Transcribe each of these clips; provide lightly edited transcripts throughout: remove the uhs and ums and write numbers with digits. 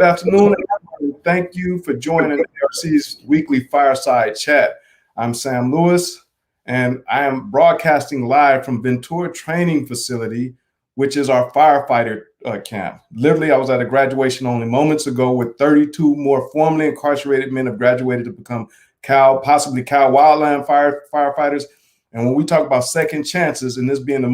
afternoon, and thank you for joining ARC's weekly Fireside Chat. I'm Sam Lewis, and I am broadcasting live from Ventura Training Facility, which is our firefighter camp. Literally, I was at a graduation only moments ago with 32 more formerly incarcerated men have graduated to become possibly Cal Wildland firefighters. And when we talk about second chances, and this being the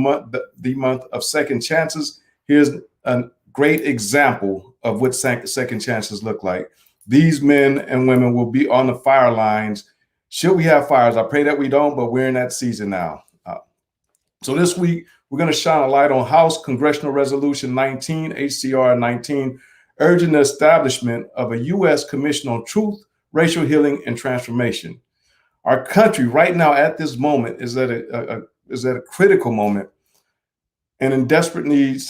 month of second chances, here's a great example of what second chances look like. These men and women will be on the fire lines should we have fires. I pray that we don't, but we're in that season now. So this week, we're going to shine a light on House Congressional Resolution 19, HCR 19, urging the establishment of a U.S. Commission on Truth, Racial Healing, and Transformation. Our country right now at this moment is at a critical moment and in desperate need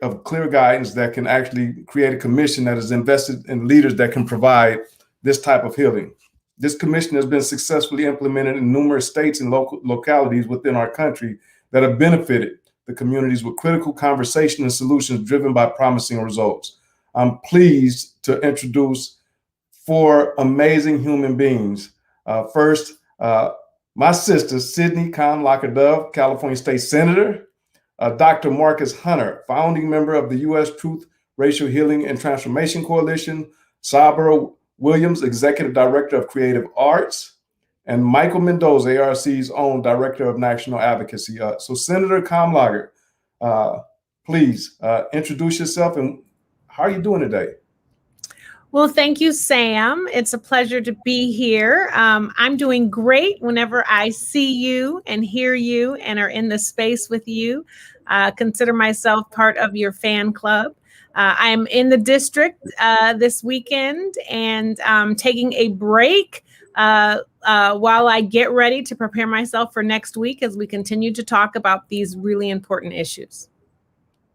of clear guidance that can actually create a commission that is invested in leaders that can provide this type of healing. This commission has been successfully implemented in numerous states and localities within our country that have benefited the communities with critical conversation and solutions driven by promising results. I'm pleased to introduce four amazing human beings. First, my sister, Sydney Kamlager, California State Senator. Dr. Marcus Hunter, founding member of the U.S. Truth, Racial Healing, and Transformation Coalition. Sabra Williams, Executive Director of Creative Arts. And Michael Mendoza, ARC's own Director of National Advocacy. So Senator Kamlager, please introduce yourself and how are you doing today? Well, thank you, Sam. It's a pleasure to be here. I'm doing great whenever I see you and hear you and are in the space with you. Consider myself part of your fan club. I'm in the district this weekend and taking a break while I get ready to prepare myself for next week as we continue to talk about these really important issues.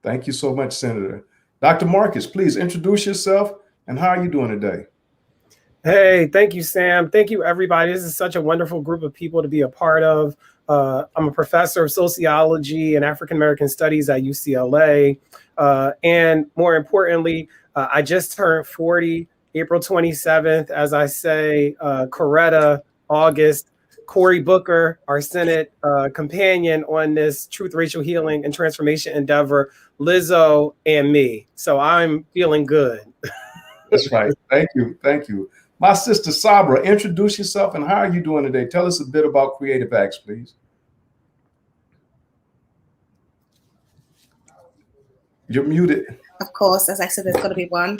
Thank you so much, Senator. Dr. Marcus, please introduce yourself. And how are you doing today? Hey, thank you, Sam. Thank you, everybody. This is such a wonderful group of people to be a part of. I'm a professor of sociology and African-American studies at UCLA. And more importantly, I just turned 40, April 27th, as I say, Coretta, August, Cory Booker, our Senate companion on this Truth, Racial Healing, and Transformation endeavor, Lizzo, and me. So I'm feeling good. That's right. Thank you. Thank you. My sister Sabra, introduce yourself and how are you doing today? Tell us a bit about Creative Acts, please. You're muted. Of course, as I said, there's got to be one.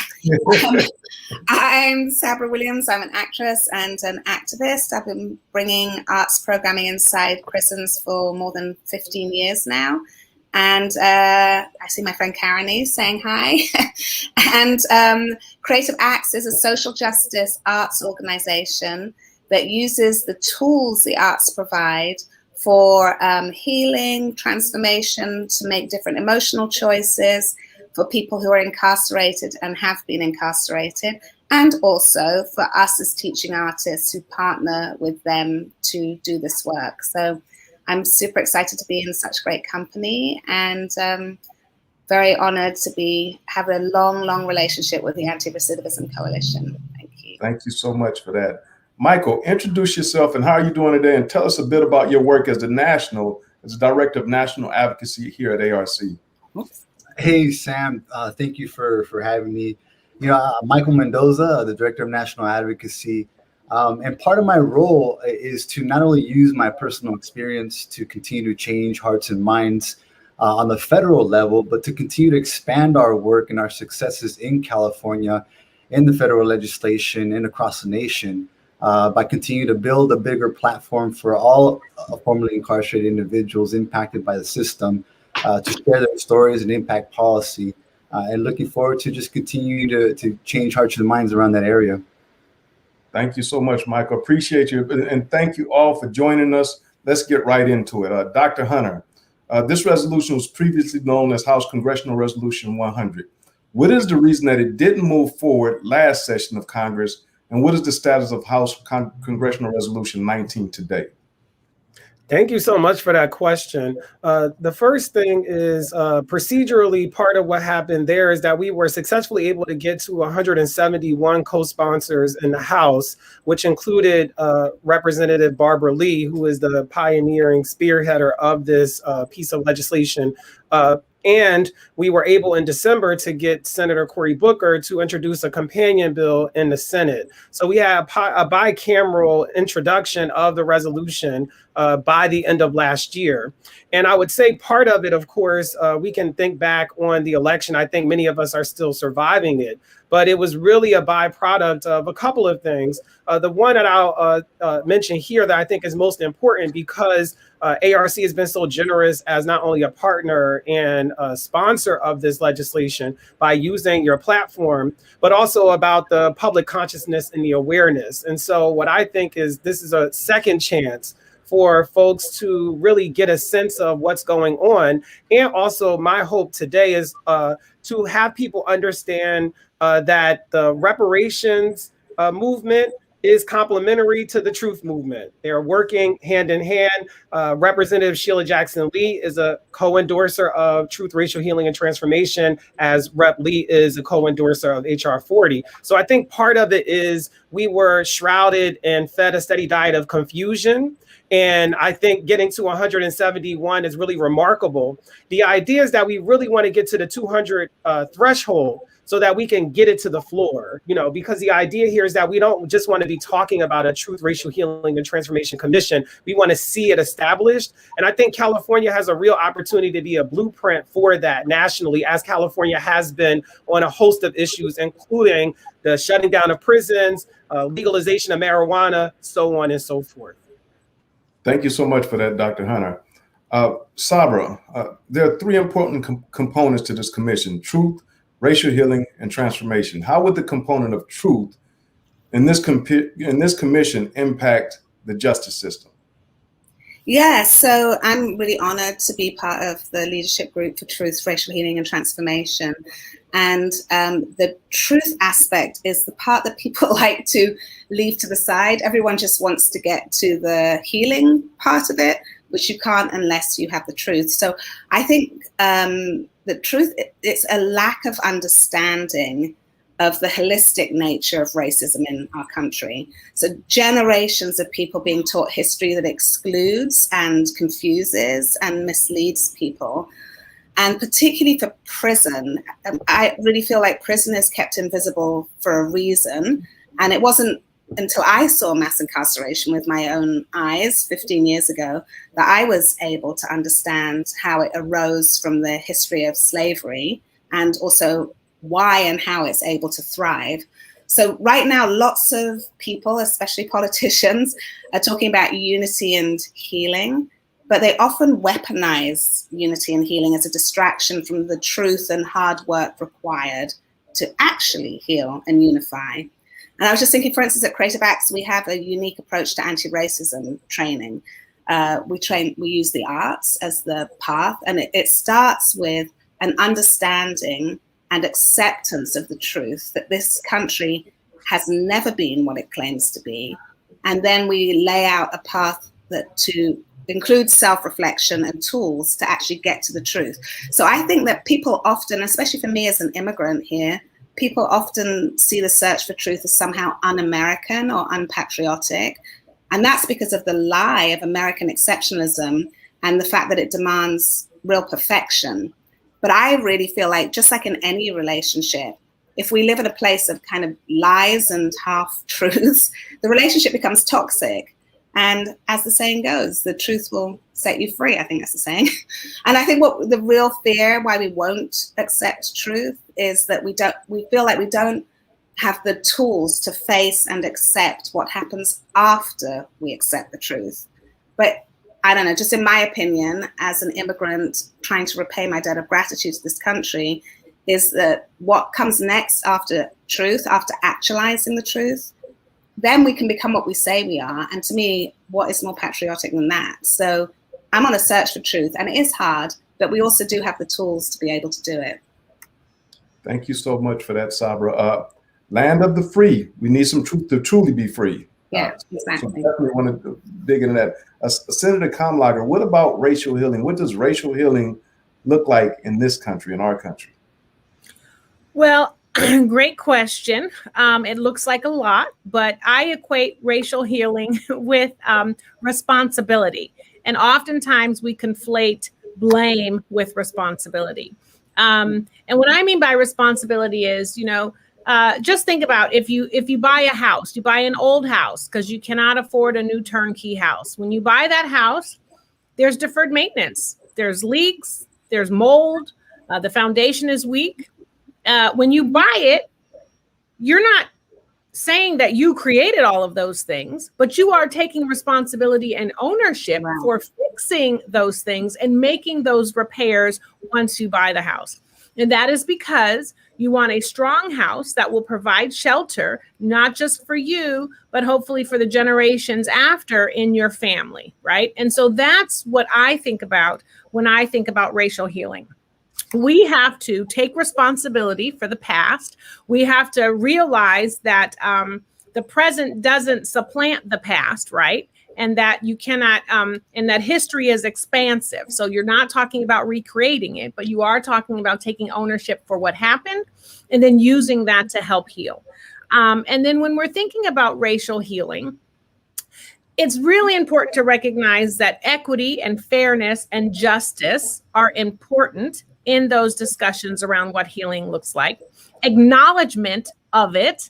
I'm Sabra Williams. I'm an actress and an activist. I've been bringing arts programming inside prisons for more than 15 years now. And I see my friend Karen saying hi. And Creative Acts is a social justice arts organization that uses the tools the arts provide for healing, transformation, to make different emotional choices for people who are incarcerated and have been incarcerated, and also for us as teaching artists who partner with them to do this work. So I'm super excited to be in such great company and very honored to have a long relationship with the Anti-Recidivism Coalition. Thank you. Thank you so much for that. Michael, introduce yourself and how are you doing today? And tell us a bit about your work as the Director of National Advocacy here at ARC. Hey, Sam, thank you for having me. Michael Mendoza, the Director of National Advocacy. And part of my role is to not only use my personal experience to continue to change hearts and minds on the federal level, but to continue to expand our work and our successes in California, in the federal legislation, and across the nation by continuing to build a bigger platform for all formerly incarcerated individuals impacted by the system to share their stories and impact policy. And looking forward to just continuing to change hearts and minds around that area. Thank you so much, Michael. Appreciate you. And thank you all for joining us. Let's get right into it. Dr. Hunter, this resolution was previously known as House Congressional Resolution 100. What is the reason that it didn't move forward last session of Congress? And what is the status of House Congressional Resolution 19 today? Thank you so much for that question. The first thing is procedurally, part of what happened there is that we were successfully able to get to 171 co-sponsors in the House, which included Representative Barbara Lee, who is the pioneering spearheader of this piece of legislation. And we were able in December to get Senator Cory Booker to introduce a companion bill in the Senate. So we had a bicameral introduction of the resolution by the end of last year. And I would say part of it, of course, we can think back on the election. I think many of us are still surviving it, but it was really a byproduct of a couple of things. The one that I'll mention here that I think is most important, because ARC has been so generous as not only a partner and a sponsor of this legislation by using your platform, but also about the public consciousness and the awareness. And so what I think is this is a second chance for folks to really get a sense of what's going on. And also my hope today is to have people understand that the reparations movement is complementary to the truth movement. They're working hand in hand. Representative Sheila Jackson Lee is a co-endorser of Truth, Racial Healing, and Transformation, as Rep. Lee is a co-endorser of HR 40. So I think part of it is we were shrouded and fed a steady diet of confusion. And I think getting to 171 is really remarkable. The idea is that we really want to get to the 200 threshold so that we can get it to the floor, because the idea here is that we don't just want to be talking about a Truth, Racial Healing, and Transformation Commission. We want to see it established. And I think California has a real opportunity to be a blueprint for that nationally, as California has been on a host of issues, including the shutting down of prisons, legalization of marijuana, so on and so forth. Thank you so much for that, Dr. Hunter. Sabra, there are three important components to this commission: truth, racial healing, and transformation. How would the component of truth in this commission impact the justice system? Yeah, so I'm really honored to be part of the leadership group for Truth, Racial Healing, and Transformation. And the truth aspect is the part that people like to leave to the side. Everyone just wants to get to the healing part of it, which you can't unless you have the truth. So I think the truth, it's a lack of understanding of the holistic nature of racism in our country. So generations of people being taught history that excludes and confuses and misleads people. And particularly for prison, I really feel like prison is kept invisible for a reason. And it wasn't until I saw mass incarceration with my own eyes 15 years ago that I was able to understand how it arose from the history of slavery and also why and how it's able to thrive. So right now, lots of people, especially politicians, are talking about unity and healing, but they often weaponize unity and healing as a distraction from the truth and hard work required to actually heal and unify. And I was just thinking, for instance, at Creative Acts, we have a unique approach to anti-racism training. We use the arts as the path, and it starts with an understanding and acceptance of the truth that this country has never been what it claims to be. And then we lay out a path that to include self-reflection and tools to actually get to the truth. So I think that people often, especially for me as an immigrant here, people often see the search for truth as somehow un-American or unpatriotic. And that's because of the lie of American exceptionalism and the fact that it demands real perfection. But I really feel like, just like in any relationship, if we live in a place of kind of lies and half-truths, the relationship becomes toxic. And as the saying goes, the truth will set you free. I think that's the saying. And I think what the real fear why we won't accept truth is that we feel like we don't have the tools to face and accept what happens after we accept the truth. But I don't know, just in my opinion, as an immigrant trying to repay my debt of gratitude to this country, is that what comes next after truth, after actualizing the truth, then we can become what we say we are. And to me, what is more patriotic than that? So I'm on a search for truth, and it is hard, but we also do have the tools to be able to do it. Thank you so much for that, Sabra. Land of the free. We need some truth to truly be free. Yeah, So exactly. definitely want to dig into that. Senator Kamlager, what about racial healing? What does racial healing look like in this country, in our country? Well, great question. It looks like a lot, but I equate racial healing with responsibility. And oftentimes we conflate blame with responsibility. And what I mean by responsibility is, just think about if you buy a house, you buy an old house because you cannot afford a new turnkey house. When you buy that house, there's deferred maintenance. There's leaks. There's mold. The foundation is weak. When you buy it, you're not saying that you created all of those things, but you are taking responsibility and ownership for fixing those things and making those repairs once you buy the house. And that is because you want a strong house that will provide shelter, not just for you, but hopefully for the generations after in your family, right? And so that's what I think about when I think about racial healing. We have to take responsibility for the past. We have to realize that the present doesn't supplant the past, right? And that you cannot, and that history is expansive. So you're not talking about recreating it, but you are talking about taking ownership for what happened and then using that to help heal. And then when we're thinking about racial healing, it's really important to recognize that equity and fairness and justice are important in those discussions around what healing looks like. Acknowledgement of it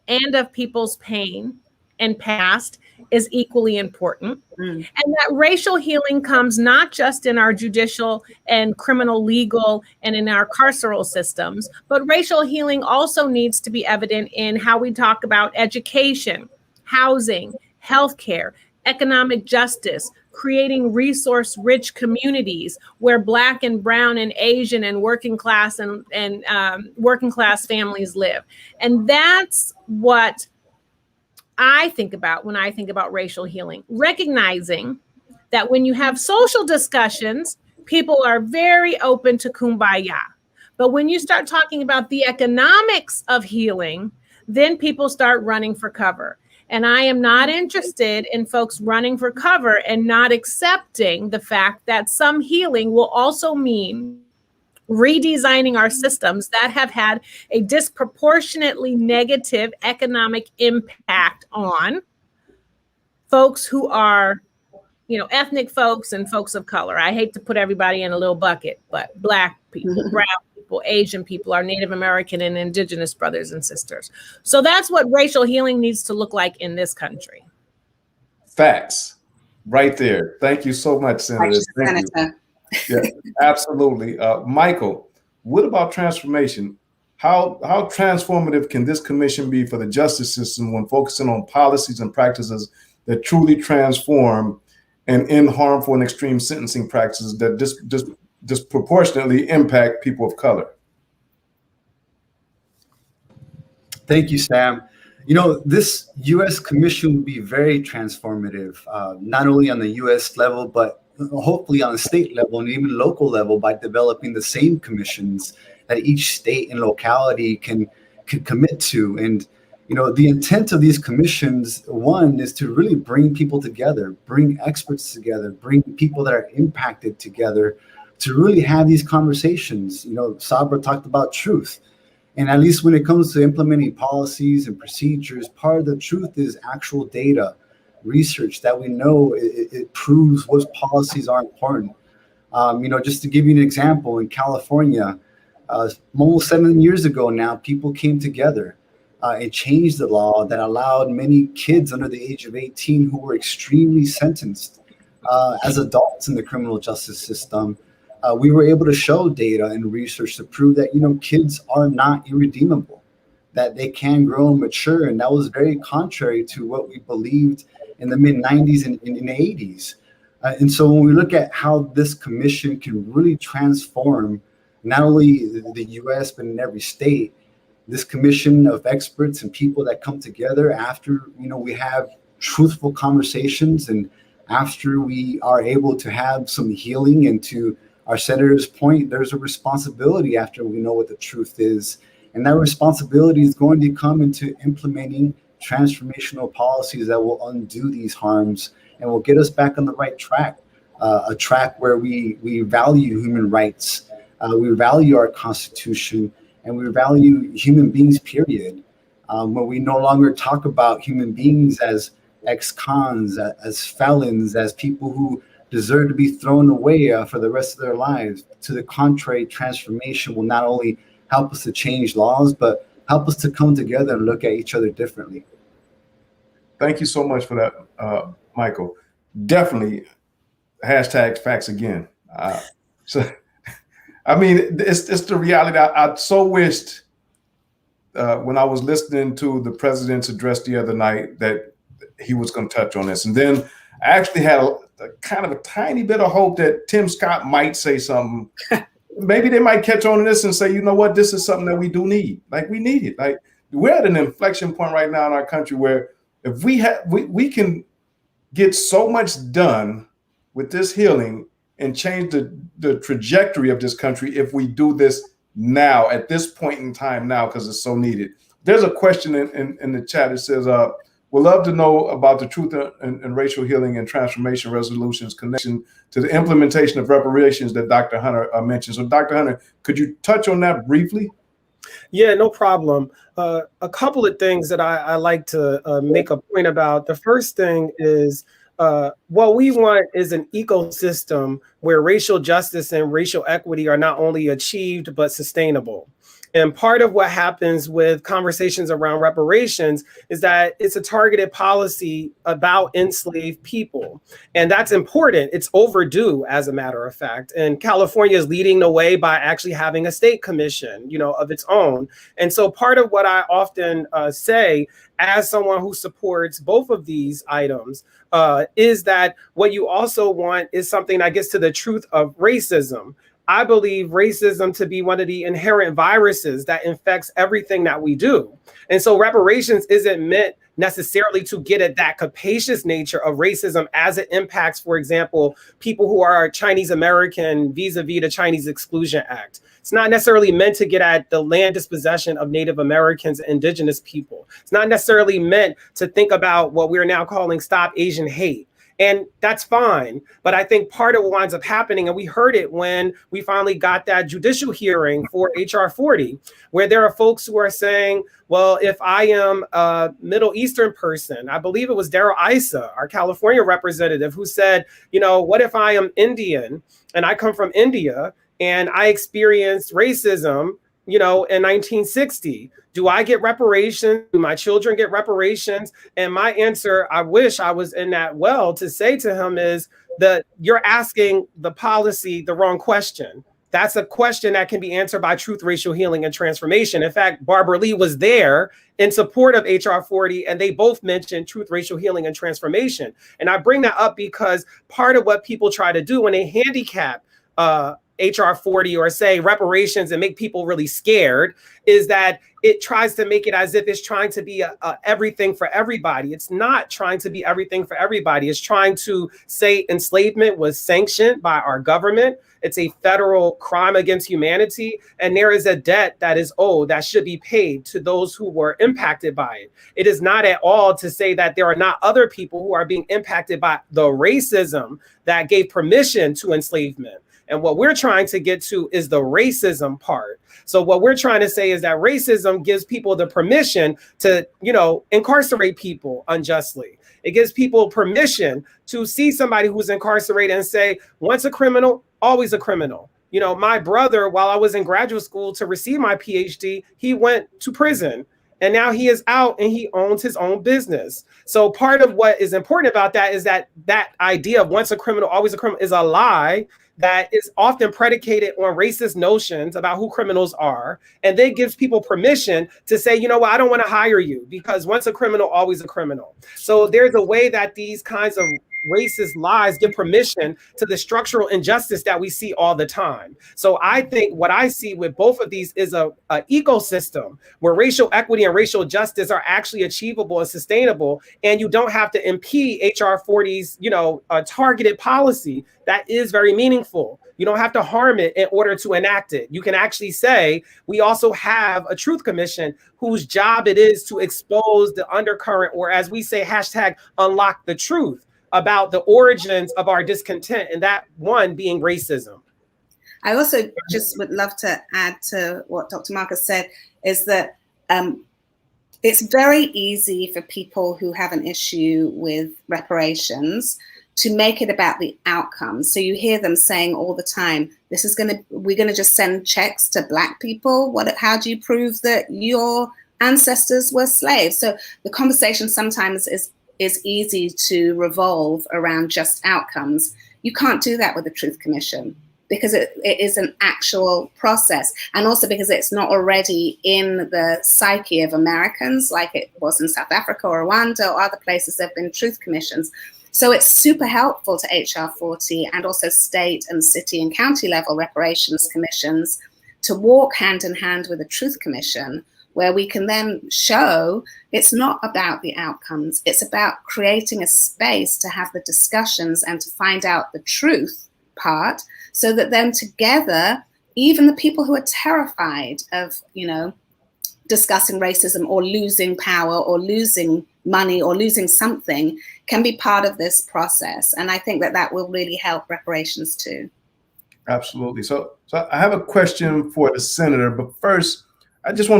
and of people's pain and past is equally important. And that racial healing comes not just in our judicial and criminal legal and in our carceral systems, but racial healing also needs to be evident in how we talk about education, housing, healthcare, economic justice, creating resource-rich communities where Black and Brown and Asian and working class and working class families live. And that's what I think about when I think about racial healing, recognizing that when you have social discussions, people are very open to kumbaya. But when you start talking about the economics of healing, then people start running for cover. And I am not interested in folks running for cover and not accepting the fact that some healing will also mean redesigning our systems that have had a disproportionately negative economic impact on folks who are, ethnic folks and folks of color. I hate to put everybody in a little bucket, but Black people, brown people, Asian people, our Native American and Indigenous brothers and sisters. So that's what racial healing needs to look like in this country. Facts, right there. Thank you so much, Senator. Thank you. Yeah, absolutely. Michael, what about transformation? How transformative can this commission be for the justice system when focusing on policies and practices that truly transform and end harmful and extreme sentencing practices that disproportionately impact people of color? Thank you, Sam. This U.S. commission will be very transformative, not only on the U.S. level, but hopefully on a state level and even local level by developing the same commissions that each state and locality can commit to. And, the intent of these commissions, one, is to really bring people together, bring experts together, bring people that are impacted together to really have these conversations. Sabra talked about truth. And at least when it comes to implementing policies and procedures, part of the truth is actual data, research that we know it proves what policies are important. Just to give you an example, in California, almost 7 years ago now, people came together and changed the law that allowed many kids under the age of 18 who were extremely sentenced as adults in the criminal justice system. We were able to show data and research to prove that, kids are not irredeemable, that they can grow and mature. And that was very contrary to what we believed in the mid-90s and in the 80s. And so when we look at how this commission can really transform not only the U.S., but in every state, this commission of experts and people that come together after, we have truthful conversations and after we are able to have some healing, and to our senator's point, there's a responsibility after we know what the truth is. And that responsibility is going to come into implementing transformational policies that will undo these harms and will get us back on the right track, a track where we value human rights, we value our Constitution, and we value human beings, period. When we no longer talk about human beings as ex-cons, as felons, as people who deserve to be thrown away for the rest of their lives. To the contrary, transformation will not only help us to change laws, but help us to come together and look at each other differently. Thank you so much for that, Michael. Definitely hashtag facts again. So, I mean, it's the reality. I so wished when I was listening to the president's address the other night that he was going to touch on this. And then I actually had a kind of a tiny bit of hope that Tim Scott might say something. Maybe they might catch on to this and say, you know what, this is something that we do need. Like, we need it. Like, we're at an inflection point right now in our country where if we can get so much done with this healing and change the trajectory of this country if we do this now, at this point in time now, because it's so needed. There's a question in the chat. It says, we'd love to know about the Truth and Racial Healing and Transformation Resolution's connection to the implementation of reparations that Dr. Hunter mentioned. So Dr. Hunter, could you touch on that briefly? Yeah, no problem. A couple of things that I like to make a point about. The first thing is what we want is an ecosystem where racial justice and racial equity are not only achieved, but sustainable. And part of what happens with conversations around reparations is that it's a targeted policy about enslaved people. And that's important. It's overdue, as a matter of fact. And California is leading the way by actually having a state commission, of its own. And so part of what I often say as someone who supports both of these items is that what you also want is something that gets to the truth of racism. I believe racism to be one of the inherent viruses that infects everything that we do. And so reparations isn't meant necessarily to get at that capacious nature of racism as it impacts, for example, people who are Chinese American vis-a-vis the Chinese Exclusion Act. It's not necessarily meant to get at the land dispossession of Native Americans and indigenous people. It's not necessarily meant to think about what we're now calling Stop Asian Hate. And that's fine. But I think part of what winds up happening, and we heard it when we finally got that judicial hearing for H.R. 40, where there are folks who are saying, well, if I am a Middle Eastern person, I believe it was Daryl Issa, our California representative, who said, what if I am Indian and I come from India and I experienced racism, in 1960? Do I get reparations? Do my children get reparations? And my answer, I wish I was in that well to say to him, is that you're asking the policy the wrong question. That's a question that can be answered by Truth, Racial Healing, and Transformation. In fact, Barbara Lee was there in support of H.R. 40, and they both mentioned Truth, Racial Healing, and Transformation. And I bring that up because part of what people try to do when they handicap H.R. 40 or say reparations and make people really scared is that it tries to make it as if it's trying to be a everything for everybody. It's not trying to be everything for everybody. It's trying to say enslavement was sanctioned by our government. It's a federal crime against humanity. And there is a debt that is owed that should be paid to those who were impacted by it. It is not at all to say that there are not other people who are being impacted by the racism that gave permission to enslavement. And what we're trying to get to is the racism part. So what we're trying to say is that racism gives people the permission to, incarcerate people unjustly. It gives people permission to see somebody who's incarcerated and say, once a criminal, always a criminal. My brother, while I was in graduate school to receive my PhD, he went to prison. And now he is out and he owns his own business. So part of what is important about that is that idea of once a criminal, always a criminal is a lie that is often predicated on racist notions about who criminals are. And then gives people permission to say, I don't want to hire you because once a criminal, always a criminal. So there's a way that these kinds of racist lies give permission to the structural injustice that we see all the time. So I think what I see with both of these is a ecosystem where racial equity and racial justice are actually achievable and sustainable, and you don't have to impede HR 40's, targeted policy that is very meaningful. You don't have to harm it in order to enact it. You can actually say, we also have a truth commission whose job it is to expose the undercurrent, or as we say, hashtag unlock the truth about the origins of our discontent, and that one being racism. I also just would love to add to what Dr. Marcus said, is that it's very easy for people who have an issue with reparations to make it about the outcomes. So you hear them saying all the time, we're gonna just send checks to Black people. How do you prove that your ancestors were slaves? So the conversation sometimes is easy to revolve around just outcomes. You can't do that with the Truth Commission, because it is an actual process, and also because it's not already in the psyche of Americans like it was in South Africa or Rwanda or other places. There have been truth commissions. So it's super helpful to HR 40 and also state and city and county level reparations commissions to walk hand in hand with a truth commission, where we can then show it's not about the outcomes. It's about creating a space to have the discussions and to find out the truth part, so that then together, even the people who are terrified of, discussing racism or losing power or losing money or losing something can be part of this process. And I think that will really help reparations too. Absolutely. So I have a question for the senator, but first, I just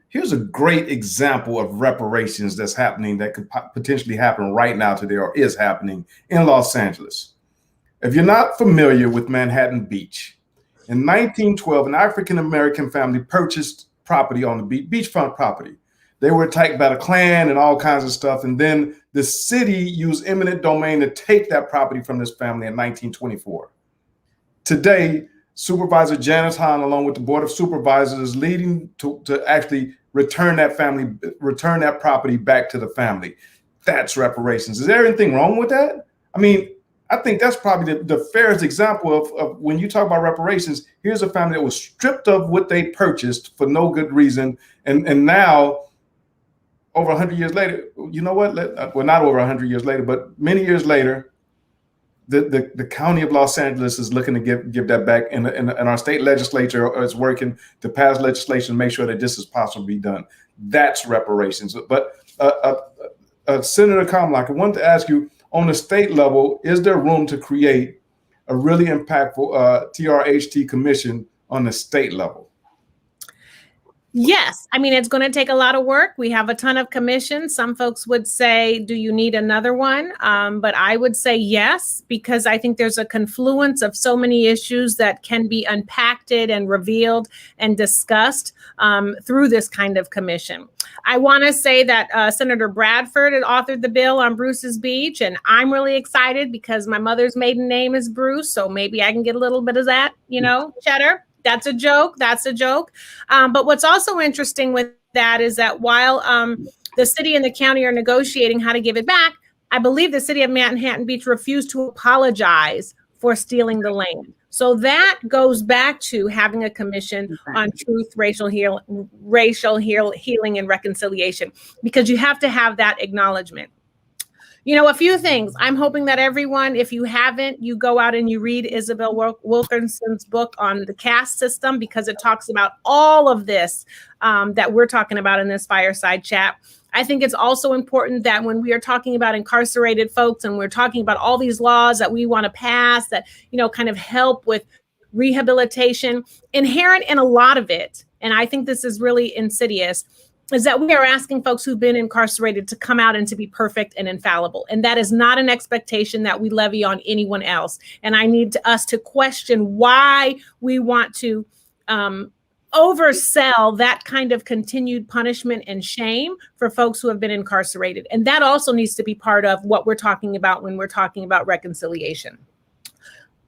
here's a great example of reparations that's happening, that could potentially happen right now today, or is happening in Los Angeles. If you're not familiar with Manhattan Beach, in 1912, an African-American family purchased property on the beachfront property. They were attacked by the Klan and all kinds of stuff. And then the city used eminent domain to take that property from this family in 1924. Today, Supervisor Janice Hahn, along with the Board of Supervisors, is leading to actually return that property back to the family. That's reparations. Is there anything wrong with that? I mean, I think that's probably the fairest example of when you talk about reparations. Here's a family that was stripped of what they purchased for no good reason. And now, over 100 years later, you know what? Well, not over 100 years later, but many years later, the county of Los Angeles is looking to give that back. And our state legislature is working to pass legislation to make sure that this is possible to be done. That's reparations. But Senator Kamlager, I wanted to ask you, on the state level, is there room to create a really impactful TRHT commission on the state level? Yes. I mean, it's going to take a lot of work. We have a ton of commissions. Some folks would say, do you need another one? But I would say yes, because I think there's a confluence of so many issues that can be unpacked and revealed and discussed through this kind of commission. I want to say that Senator Bradford had authored the bill on Bruce's Beach, and I'm really excited because my mother's maiden name is Bruce, so maybe I can get a little bit of that, cheddar. That's a joke. But what's also interesting with that is that while the city and the county are negotiating how to give it back, I believe the city of Manhattan Beach refused to apologize for stealing the land. So that goes back to having a commission on truth, racial healing, and reconciliation, because you have to have that acknowledgement. A few things. I'm hoping that everyone, if you haven't, you go out and you read Isabel Wilkerson's book on the caste system, because it talks about all of this that we're talking about in this fireside chat. I think it's also important that when we are talking about incarcerated folks and we're talking about all these laws that we want to pass that, kind of help with rehabilitation, inherent in a lot of it, and I think this is really insidious, is that we are asking folks who've been incarcerated to come out and to be perfect and infallible. And that is not an expectation that we levy on anyone else. And I need us to question why we want to oversell that kind of continued punishment and shame for folks who have been incarcerated. And that also needs to be part of what we're talking about when we're talking about reconciliation.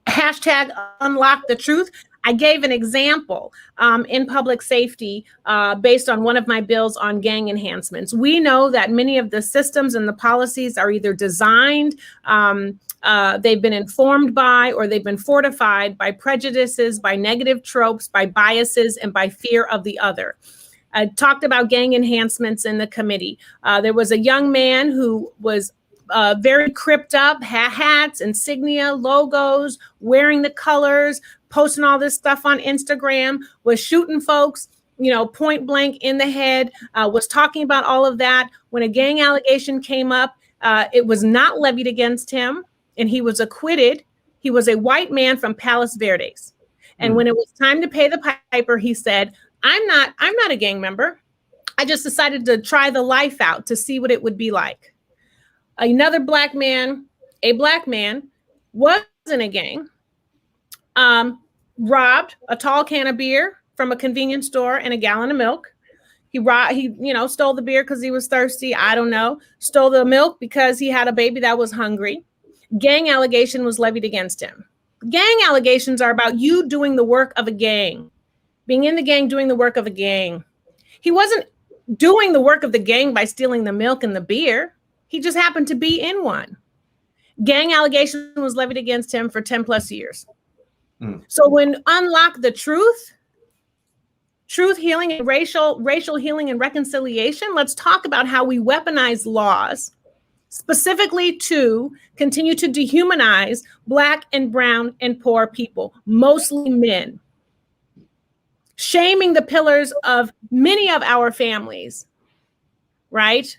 Hashtag unlock the truth. I gave an example in public safety based on one of my bills on gang enhancements. We know that many of the systems and the policies are either designed, they've been informed by, or they've been fortified by prejudices, by negative tropes, by biases, and by fear of the other. I talked about gang enhancements in the committee. There was a young man who was very cripped up, hats, insignia, logos, wearing the colors, posting all this stuff on Instagram, was shooting folks, point blank in the head, was talking about all of that. When a gang allegation came up, it was not levied against him, and he was acquitted. He was a white man from Palos Verdes. And when it was time to pay the piper, he said, I'm not a gang member. I just decided to try the life out to see what it would be like. Another black man, was in a gang, robbed a tall can of beer from a convenience store and a gallon of milk. He stole the beer because he was thirsty. I don't know. Stole the milk because he had a baby that was hungry. Gang allegation was levied against him. Gang allegations are about you doing the work of a gang. Being in the gang, doing the work of a gang. He wasn't doing the work of the gang by stealing the milk and the beer. He just happened to be in one. Gang allegation was levied against him for 10 plus years. So when unlock the truth healing and racial healing and reconciliation, let's talk about how we weaponize laws specifically to continue to dehumanize Black and brown and poor people, mostly men. Shaming the pillars of many of our families, right?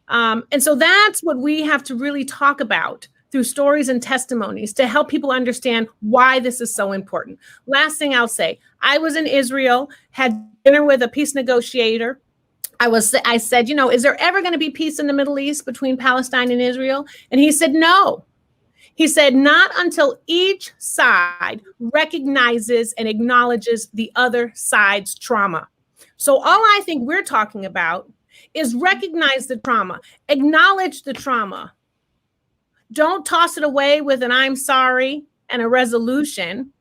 And so that's what we have to really talk about through stories and testimonies to help people understand why this is so important. Last thing I'll say, I was in Israel, had dinner with a peace negotiator. I said, is there ever going to be peace in the Middle East between Palestine and Israel? And he said, no. He said, not until each side recognizes and acknowledges the other side's trauma. So all I think we're talking about is recognize the trauma, acknowledge the trauma. Don't toss it away with an I'm sorry and a resolution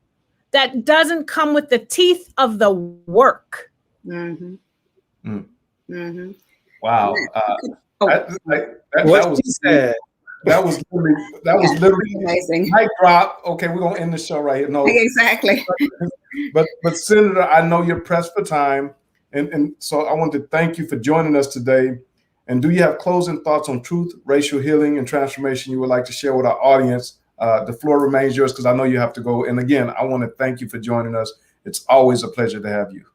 that doesn't come with the teeth of the work. Mm-hmm. Mm-hmm. Wow. That was literally amazing. Mic drop. Okay, we're gonna end the show right here. No, exactly. But Senator, I know you're pressed for time, and so I want to thank you for joining us today. And do you have closing thoughts on truth, racial healing, and transformation you would like to share with our audience? The floor remains yours because I know you have to go. And again, I want to thank you for joining us. It's always a pleasure to have you.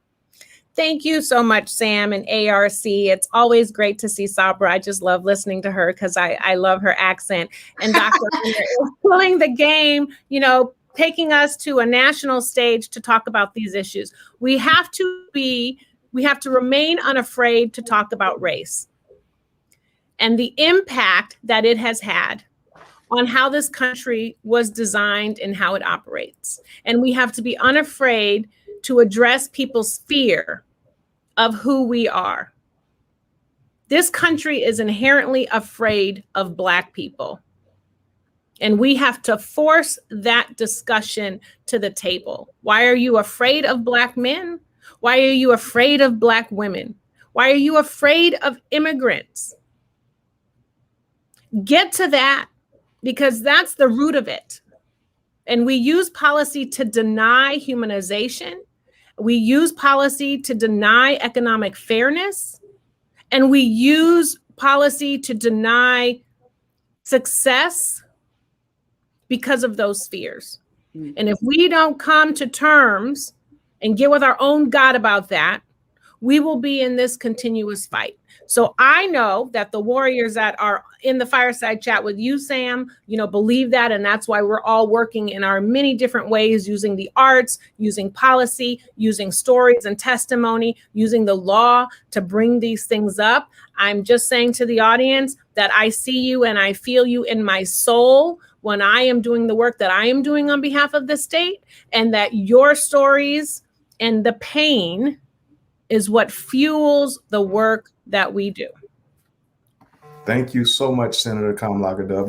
Thank you so much, Sam and ARC. It's always great to see Sabra. I just love listening to her because I love her accent. And Dr. is pulling the game, taking us to a national stage to talk about these issues. We have to remain unafraid to talk about race and the impact that it has had on how this country was designed and how it operates. And we have to be unafraid to address people's fear of who we are. This country is inherently afraid of Black people. And we have to force that discussion to the table. Why are you afraid of Black men? Why are you afraid of Black women? Why are you afraid of immigrants? Get to that, because that's the root of it. And we use policy to deny humanization. We use policy to deny economic fairness, and we use policy to deny success because of those fears. And if we don't come to terms and get with our own God about that, we will be in this continuous fight. So I know that the warriors that are in the fireside chat with you, Sam, believe that. And that's why we're all working in our many different ways, using the arts, using policy, using stories and testimony, using the law to bring these things up. I'm just saying to the audience that I see you and I feel you in my soul when I am doing the work that I am doing on behalf of the state, and that your stories and the pain is what fuels the work that we do. Thank you so much, Senator Kamlager.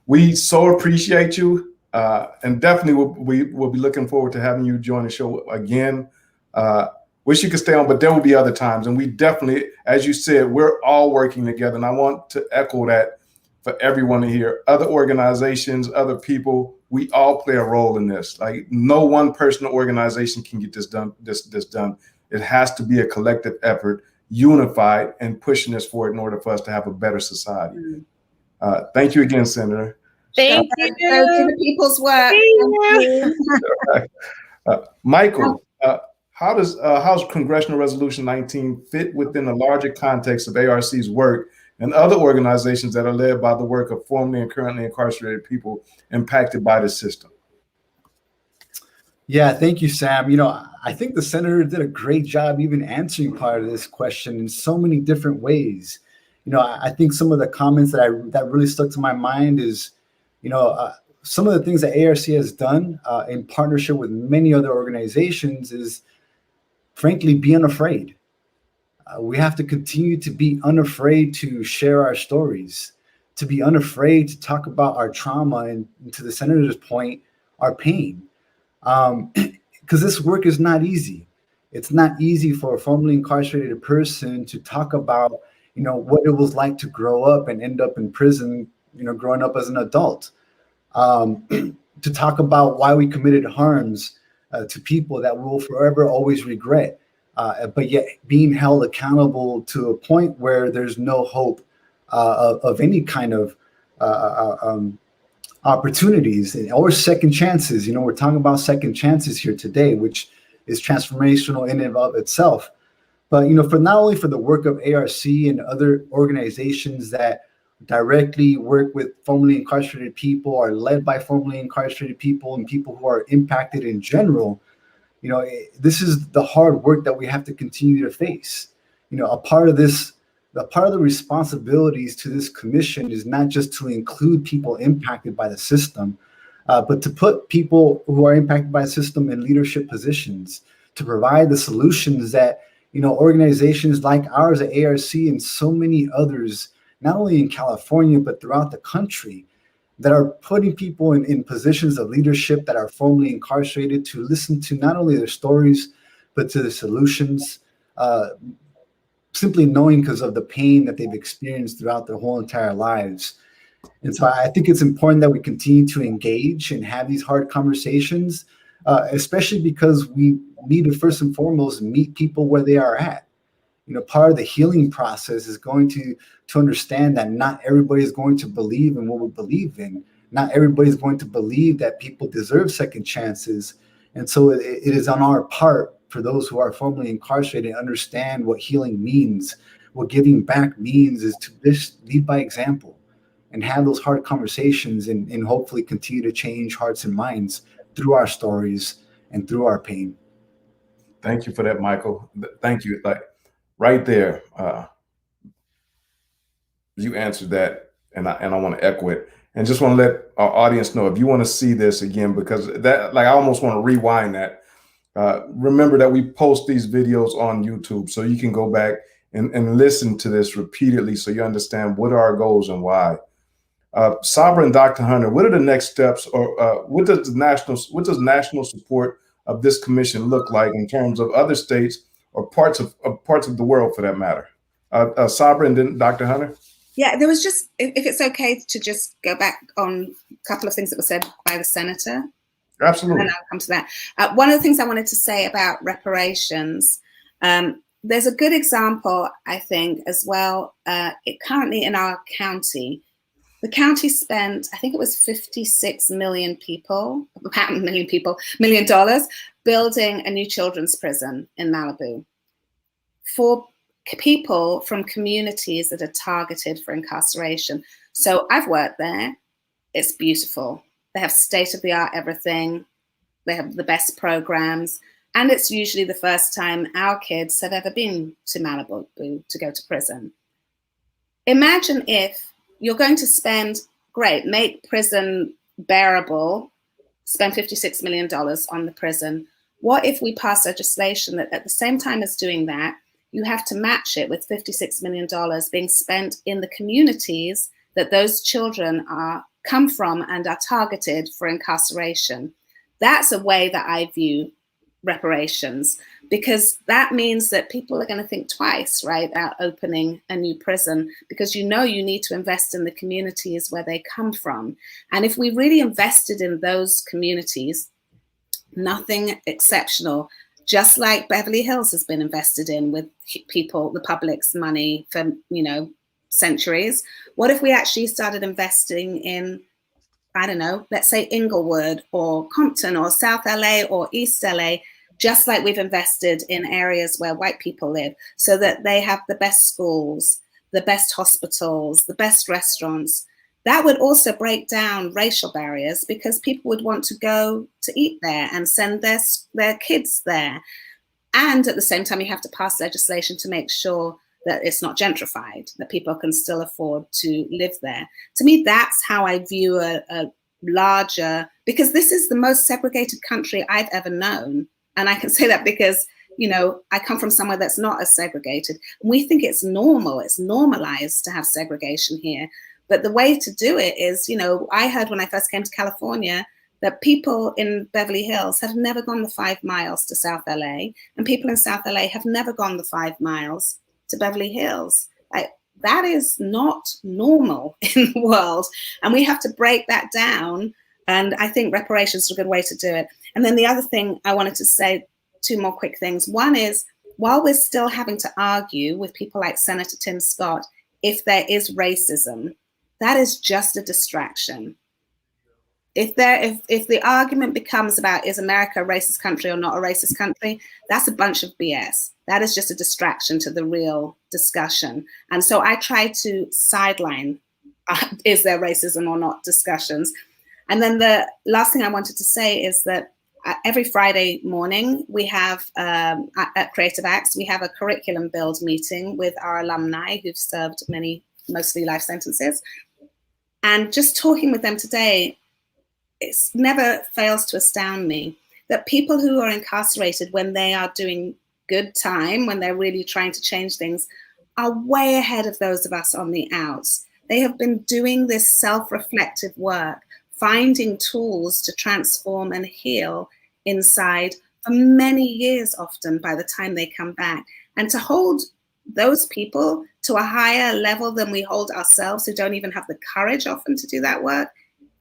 We so appreciate you. And definitely we'll be looking forward to having you join the show again. Wish you could stay on, but there will be other times. And we definitely, as you said, we're all working together. And I want to echo that for everyone to hear. Other organizations, other people, we all play a role in this. Like no one person or organization can get this done. This done. It has to be a collective effort, unified, and pushing this forward in order for us to have a better society. Thank you again, Senator. Thank you. So do the people's work. Thank you. Michael, how's Congressional Resolution 19 fit within the larger context of ARC's work and other organizations that are led by the work of formerly and currently incarcerated people impacted by the system? Yeah, thank you, Sam. I think the senator did a great job even answering part of this question in so many different ways. I think some of the comments that really stuck to my mind is, some of the things that ARC has done in partnership with many other organizations is, frankly, be unafraid. We have to continue to be unafraid to share our stories, to be unafraid to talk about our trauma and, to the senator's point, our pain. Because this work is not easy. It's not easy for a formerly incarcerated person to talk about, what it was like to grow up and end up in prison, growing up as an adult. To talk about why we committed harms to people that we'll forever always regret, but yet being held accountable to a point where there's no hope of any kind of opportunities or second chances. We're talking about second chances here today, which is transformational in and of itself. But, for not only for the work of ARC and other organizations that directly work with formerly incarcerated people, are led by formerly incarcerated people and people who are impacted in general, this is the hard work that we have to continue to face. A part of the responsibilities to this commission is not just to include people impacted by the system, but to put people who are impacted by the system in leadership positions, to provide the solutions that, organizations like ours at ARC and so many others, not only in California, but throughout the country, that are putting people in positions of leadership that are formerly incarcerated to listen to not only their stories, but to the solutions, simply knowing because of the pain that they've experienced throughout their whole entire lives. And so I think it's important that we continue to engage and have these hard conversations, especially because we need to first and foremost meet people where they are at. Part of the healing process is going to understand that not everybody is going to believe in what we believe in. Not everybody is going to believe that people deserve second chances. And so it is on our part, for those who are formerly incarcerated, understand what healing means. What giving back means is to just lead by example and have those hard conversations and hopefully continue to change hearts and minds through our stories and through our pain. Thank you for that, Michael. Thank you. Like right there, you answered that, and I want to echo it. And just want to let our audience know, if you want to see this again, because that, like, I almost want to rewind that. Remember that we post these videos on YouTube, so you can go back and listen to this repeatedly, so you understand what are our goals and why. Sabra and Dr. Hunter, what are the next steps, or what does national support of this commission look like in terms of other states or parts of the world, for that matter? Sabra and then Dr. Hunter. Yeah, there was just, if it's okay to just go back on a couple of things that were said by the senator. Absolutely. And I'll come to that. One of the things I wanted to say about reparations, there's a good example, I think, as well. Currently in our county, the county spent, I think it was $56 million building a new children's prison in Malibu for people from communities that are targeted for incarceration. So I've worked there. It's beautiful. They have state-of-the-art everything. They have the best programs. And it's usually the first time our kids have ever been to Malibu to go to prison. Imagine if you're going to spend, great, make prison bearable, spend $56 million on the prison. What if we pass legislation that at the same time as doing that, you have to match it with $56 million being spent in the communities that those children are come from and are targeted for incarceration. That's a way that I view reparations, because that means that people are going to think twice, right, about opening a new prison, because you need to invest in the communities where they come from. And if we really invested in those communities, nothing exceptional, just like Beverly Hills has been invested in with people, the public's money for, centuries. What if we actually started investing in, I don't know, let's say Inglewood or Compton or South LA or East LA, just like we've invested in areas where white people live, so that they have the best schools, the best hospitals, the best restaurants. That would also break down racial barriers, because people would want to go to eat there and send their kids there. And at the same time, you have to pass legislation to make sure that it's not gentrified, that people can still afford to live there. To me, that's how I view a larger, because this is the most segregated country I've ever known. And I can say that because, I come from somewhere that's not as segregated. We think it's normal, it's normalized to have segregation here. But the way to do it is, I heard when I first came to California that people in Beverly Hills have never gone the 5 miles to South LA, and people in South LA have never gone the 5 miles to Beverly Hills. That is not normal in the world. And we have to break that down. And I think reparations are a good way to do it. And then the other thing I wanted to say, 2 more quick things. One is, while we're still having to argue with people like Senator Tim Scott, if there is racism, that is just a distraction. If the argument becomes about, is America a racist country or not a racist country, that's a bunch of BS. That is just a distraction to the real discussion. And so I try to sideline, is there racism or not discussions. And then the last thing I wanted to say is that every Friday morning, we have, at Creative Acts, we have a curriculum build meeting with our alumni who've served mostly life sentences. And just talking with them today, it never fails to astound me that people who are incarcerated, when they are doing good time, when they're really trying to change things, are way ahead of those of us on the outs. They have been doing this self-reflective work, finding tools to transform and heal inside for many years, often by the time they come back. And to hold those people to a higher level than we hold ourselves, who don't even have the courage often to do that work,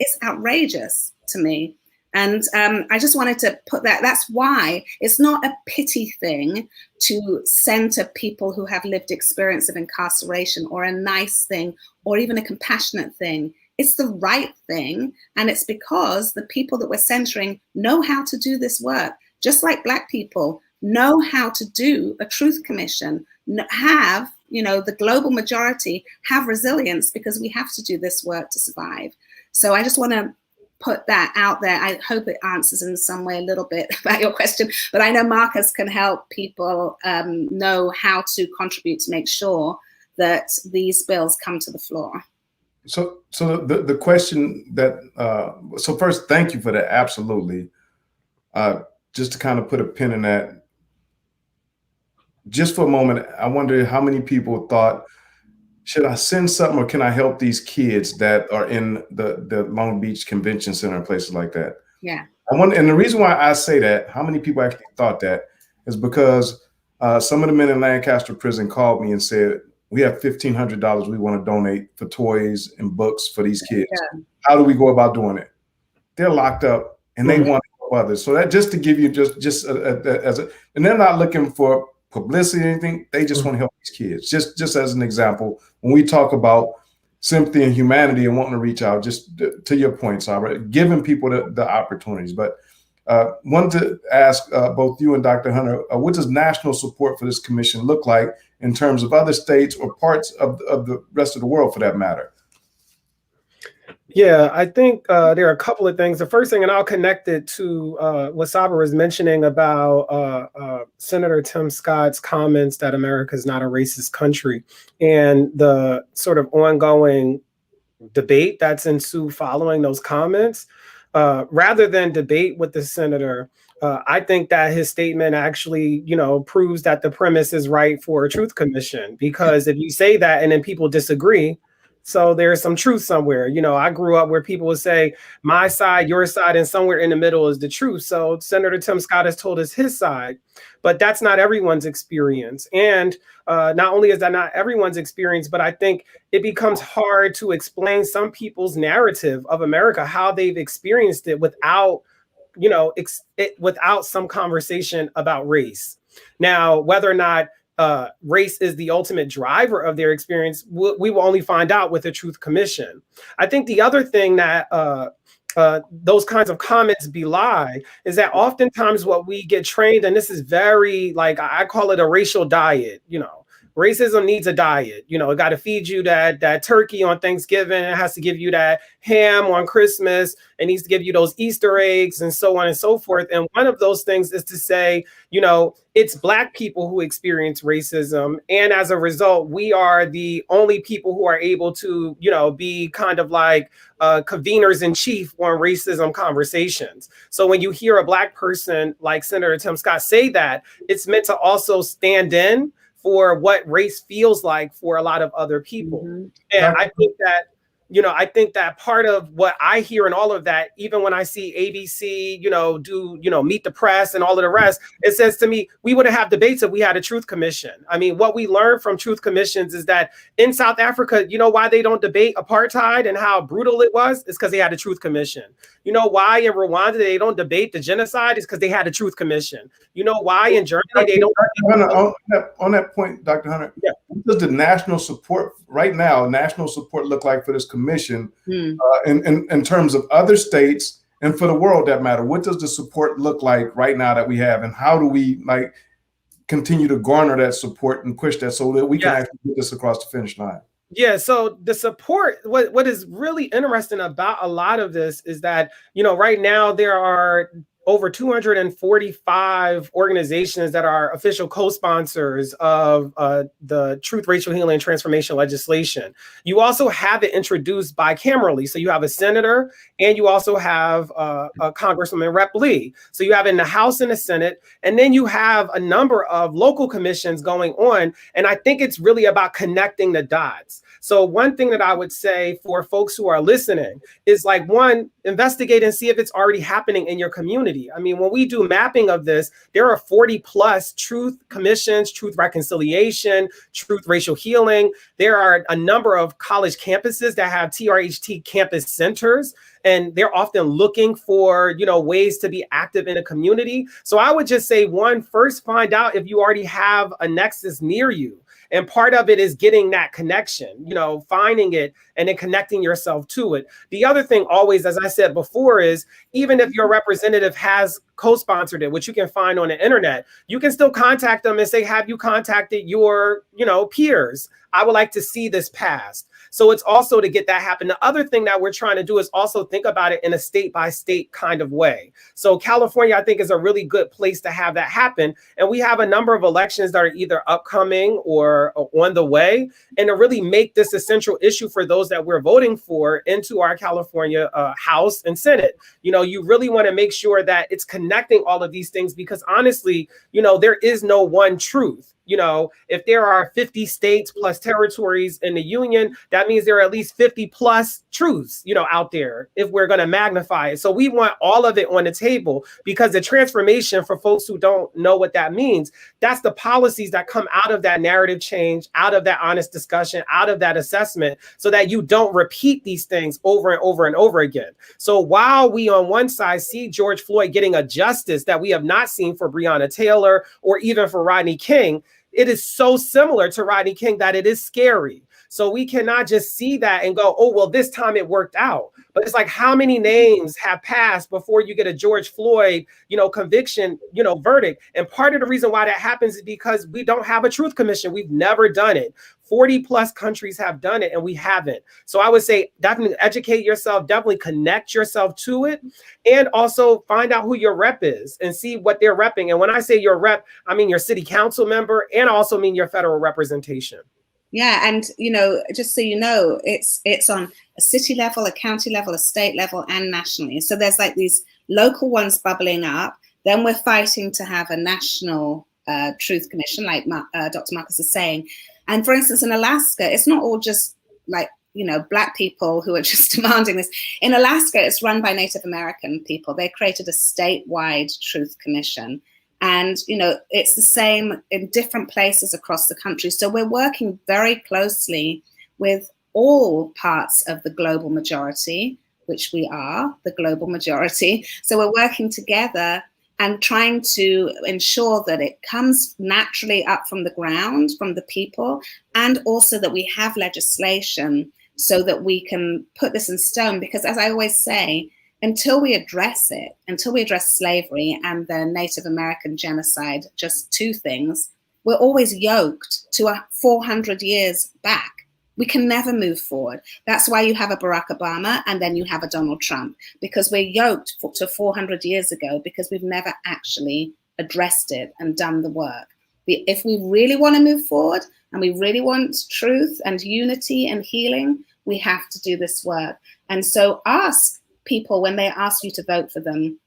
is outrageous to me. And I just wanted to put that's why it's not a pity thing to center people who have lived experience of incarceration, or a nice thing, or even a compassionate thing. It's the right thing. And it's because the people that we're centering know how to do this work, just like Black people know how to do a truth commission, have, the global majority have resilience, because we have to do this work to survive. So I just want to put that out there. I hope it answers in some way a little bit about your question, but I know Marcus can help people know how to contribute to make sure that these bills come to the floor. So the question that, so first, thank you for that. Absolutely. Just to kind of put a pin in that, just for a moment, I wonder how many people thought, should I send something, or can I help these kids that are in the Long Beach Convention Center and places like that? Yeah. And the reason why I say that, how many people actually thought that, is because some of the men in Lancaster prison called me and said, we have $1,500 we want to donate for toys and books for these kids. Yeah. How do we go about doing it? They're locked up and they want to help others. So that, just to give you and they're not looking for publicity or anything. They just want to help these kids. Just as an example, when we talk about sympathy and humanity and wanting to reach out, just to your point, Sabra, giving people the opportunities. But wanted to ask both you and Dr. Hunter, what does national support for this commission look like in terms of other states or parts of the rest of the world, for that matter? Yeah, I think there are a couple of things. The first thing, and I'll connect it to what Sabra was mentioning about Senator Tim Scott's comments that America is not a racist country, and the sort of ongoing debate that's ensued following those comments. Rather than debate with the senator, I think that his statement actually, proves that the premise is right for a truth commission. Because if you say that and then people disagree, So there's some truth somewhere. You know, I grew up where people would say my side, your side, and somewhere in the middle is the truth. So Senator Tim Scott has told us his side, but that's not everyone's experience. And not only is that not everyone's experience, but I think it becomes hard to explain some people's narrative of America, how they've experienced it without, you know, without some conversation about race. Now, whether or not race is the ultimate driver of their experience, we will only find out with the Truth Commission. I think the other thing that those kinds of comments belie is that oftentimes what we get trained, and this is very, like, I call it a racial diet, you know. Racism needs a diet. You know, it got to feed you that turkey on Thanksgiving. It has to give you that ham on Christmas. It needs to give you those Easter eggs and so on and so forth. And one of those things is to say, you know, it's Black people who experience racism. And as a result, we are the only people who are able to, you know, be kind of like conveners in chief on racism conversations. So when you hear a Black person like Senator Tim Scott say that, it's meant to also stand in for what race feels like for a lot of other people. And I think that, you know, I think that part of what I hear in all of that, even when I see ABC, you know, do, you know, Meet the Press and all of the rest, it says to me, we wouldn't have debates if we had a Truth Commission. I mean, what we learned from Truth Commissions is that in South Africa, you know why they don't debate apartheid and how brutal it was? It's because they had a Truth Commission. You know why in Rwanda they don't debate the genocide? Is because they had a Truth Commission. You know why in Germany they don't? On that point, Dr. Hunter, yeah. What does the national support right now, national support look like for this commission in terms of other states and for the world that matter? What does the support look like right now that we have, and how do we like continue to garner that support and push that so that we can actually get this across the finish line? Yeah, so the support, what is really interesting about a lot of this is that, you know, right now there are over 245 organizations that are official co-sponsors of the Truth, Racial Healing, and Transformation legislation. You also have it introduced bicamerally. So you have a senator and you also have a Congresswoman Rep. Lee. So you have it in the House and the Senate, and then you have a number of local commissions going on. And I think it's really about connecting the dots. So one thing that I would say for folks who are listening is, like, one, investigate and see if it's already happening in your community. I mean, when we do mapping of this, there are 40 plus truth commissions, truth reconciliation, truth racial healing. There are a number of college campuses that have TRHT campus centers, and they're often looking for, you know, ways to be active in a community. So I would just say, one, first find out if you already have a nexus near you. And part of it is getting that connection, you know, finding it and then connecting yourself to it. The other thing always, as I said before, is even if your representative has co-sponsored it, which you can find on the internet, you can still contact them and say, have you contacted your, you know, peers? I would like to see this passed. So it's also to get that happen. The other thing that we're trying to do is also think about it in a state by state kind of way. So California, I think, is a really good place to have that happen. And we have a number of elections that are either upcoming or on the way. And to really make this a central issue for those that we're voting for into our California House and Senate, you know, you really want to make sure that it's connecting all of these things, because honestly, you know, there is no one truth. You know, if there are 50 states plus territories in the union, that means there are at least 50 plus truths, you know, out there if we're going to magnify it. So we want all of it on the table, because the transformation, for folks who don't know what that means, that's the policies that come out of that narrative change, out of that honest discussion, out of that assessment, so that you don't repeat these things over and over and over again. So while we on one side see George Floyd getting a justice that we have not seen for Breonna Taylor or even for Rodney King, it is so similar to Rodney King that it is scary. So we cannot just see that and go, oh, well, this time it worked out. But it's like, how many names have passed before you get a George Floyd, you know, conviction, you know, verdict? And part of the reason why that happens is because we don't have a truth commission. We've never done it. 40 plus countries have done it and we haven't. So I would say definitely educate yourself, definitely connect yourself to it, and also find out who your rep is and see what they're repping. And when I say your rep, I mean your city council member, and also mean your federal representation. Yeah, and you know, just so you know, it's on a city level, a county level, a state level, and nationally. So there's like these local ones bubbling up. Then we're fighting to have a national truth commission, like Dr. Marcus is saying. And for instance, in Alaska, it's not all just like Black people who are just demanding this. In Alaska, it's run by Native American people. They created a statewide truth commission. And, it's the same in different places across the country. So we're working very closely with all parts of the global majority, which we are, the global majority. So we're working together and trying to ensure that it comes naturally up from the ground, from the people, and also that we have legislation so that we can put this in stone. Because as I always say, until we address it, until we address slavery and the Native American genocide, just two things, we're always yoked to 400 years back. We can never move forward. That's why you have a Barack Obama and then you have a Donald Trump, because we're yoked to 400 years ago because we've never actually addressed it and done the work. If we really want to move forward and we really want truth and unity and healing, we have to do this work. And so ask people when they ask you to vote for them,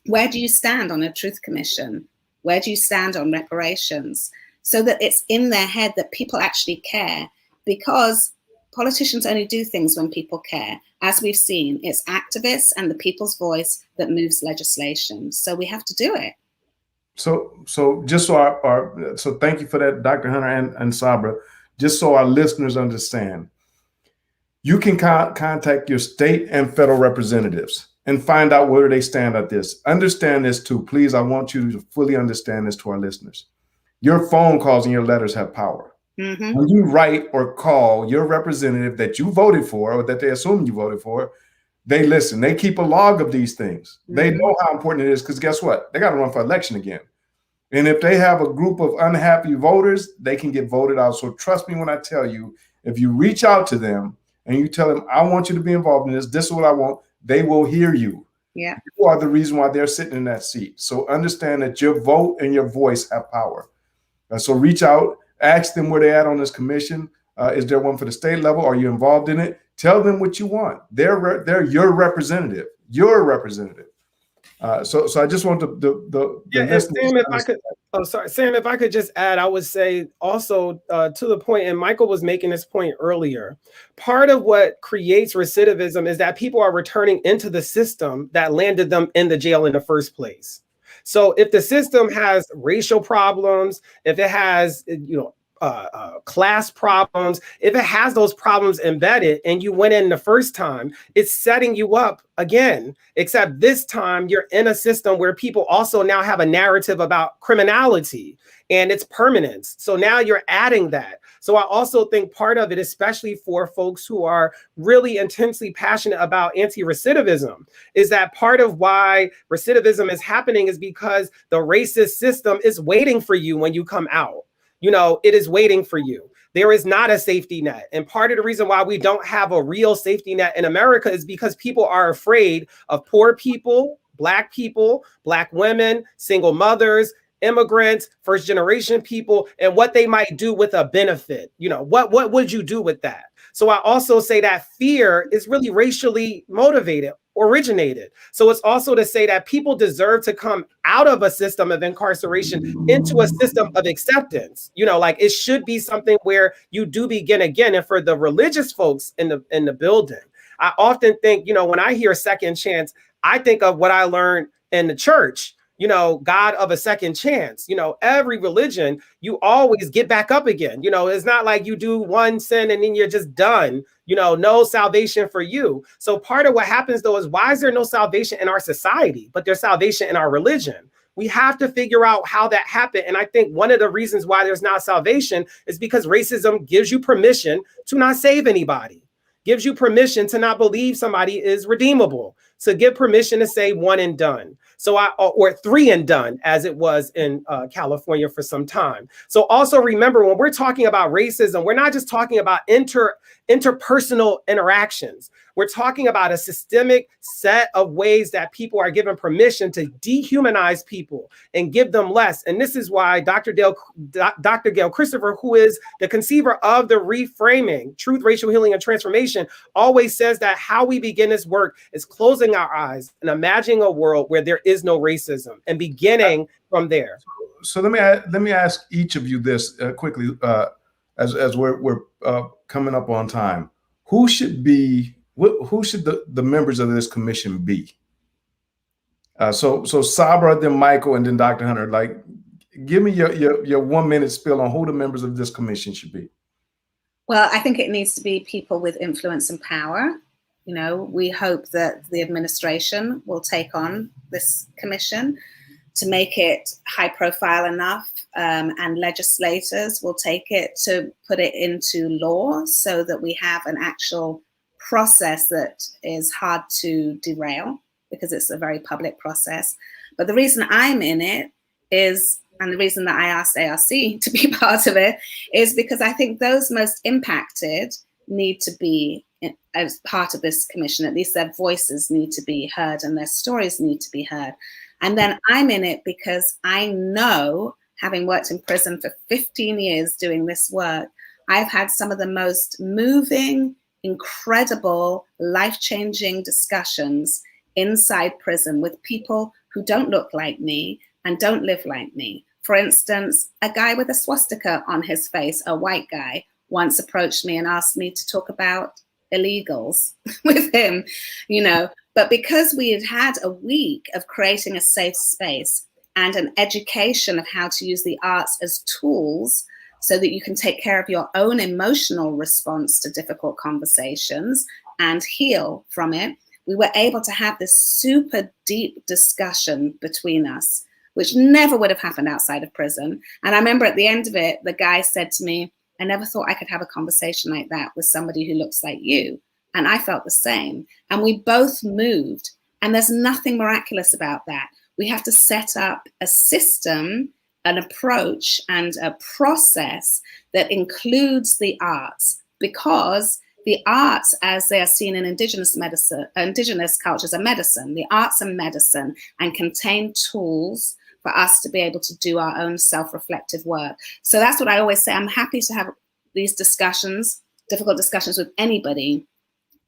where do you stand on a truth commission? Where do you stand on reparations? So that it's in their head that people actually care. Because politicians only do things when people care. As we've seen, it's activists and the people's voice that moves legislation. So we have to do it. So just so thank you for that, Dr. Hunter and Sabra. Just so our listeners understand, you can contact your state and federal representatives and find out where they stand at this. Understand this too, please. I want you to fully understand this to our listeners. Your phone calls and your letters have power. Mm-hmm. When you write or call your representative that you voted for or that they assume you voted for, they listen. They keep a log of these things. Mm-hmm. They know how important it is because guess what? They got to run for election again. And if they have a group of unhappy voters, they can get voted out. So trust me when I tell you, if you reach out to them and you tell them, I want you to be involved in this, this is what I want, they will hear you. Yeah. You are the reason why they're sitting in that seat. So understand that your vote and your voice have power. So reach out. Ask them where they're at on this commission. Is there one for the state level? Are you involved in it? Tell them what you want. They're your representative. Your representative. So I just want the Sam, if I could, Sam, if I could just add, I would say also to the point, and Michael was making this point earlier, part of what creates recidivism is that people are returning into the system that landed them in the jail in the first place. So if the system has racial problems, if it has, class problems, if it has those problems embedded and you went in the first time, it's setting you up again, except this time you're in a system where people also now have a narrative about criminality and its permanence. So now you're adding that. So I also think part of it, especially for folks who are really intensely passionate about anti-recidivism, is that part of why recidivism is happening is because the racist system is waiting for you when you come out. It is waiting for you. There is not a safety net. And part of the reason why we don't have a real safety net in America is because people are afraid of poor people, Black women, single mothers, immigrants, first generation people, and what they might do with a benefit. What would you do with that? So I also say that fear is really racially motivated, originated. So it's also to say that people deserve to come out of a system of incarceration into a system of acceptance. It should be something where you do begin again. And for the religious folks in the building, I often think, when I hear second chance, I think of what I learned in the church. God of a second chance. Every religion, you always get back up again. It's not like you do one sin and then you're just done. No salvation for you. So part of what happens though is, why is there no salvation in our society, but there's salvation in our religion? We have to figure out how that happened. And I think one of the reasons why there's not salvation is because racism gives you permission to not save anybody, gives you permission to not believe somebody is redeemable, to give permission to say one and done. Or three and done, as it was in California for some time. So also remember, when we're talking about racism, we're not just talking about interpersonal interactions. We're talking about a systemic set of ways that people are given permission to dehumanize people and give them less. And this is why Dr. Gail Christopher, who is the conceiver of the reframing, Truth, Racial Healing, and Transformation, always says that how we begin this work is closing our eyes and imagining a world where there is no racism and beginning from there. So let me ask each of you this quickly, as we're coming up on time. who should the members of this commission be? So Sabra, then Michael, and then Dr. Hunter. Like, give me your 1 minute spiel on who the members of this commission should be. Well, I think it needs to be people with influence and power. You know, we hope that the administration will take on this commission to make it high profile enough, and legislators will take it to put it into law so that we have an actual process that is hard to derail because it's a very public process. But the reason I'm in it is, and the reason that I asked ARC to be part of it, is because I think those most impacted need to be as part of this commission. At least their voices need to be heard and their stories need to be heard. And then I'm in it because I know, having worked in prison for 15 years doing this work, I've had some of the most moving, incredible, life-changing discussions inside prison with people who don't look like me and don't live like me. For instance, a guy with a swastika on his face, a white guy, once approached me and asked me to talk about illegals with him, you know. But because we had had a week of creating a safe space and an education of how to use the arts as tools so that you can take care of your own emotional response to difficult conversations and heal from it, we were able to have this super deep discussion between us, which never would have happened outside of prison. And I remember at the end of it, the guy said to me, I never thought I could have a conversation like that with somebody who looks like you. And I felt the same. And we both moved. And there's nothing miraculous about that. We have to set up a system, an approach, and a process that includes the arts, because the arts, as they are seen in indigenous cultures, are medicine. The arts are medicine and contain tools for us to be able to do our own self-reflective work. So that's what I always say. I'm happy to have these discussions, difficult discussions with anybody.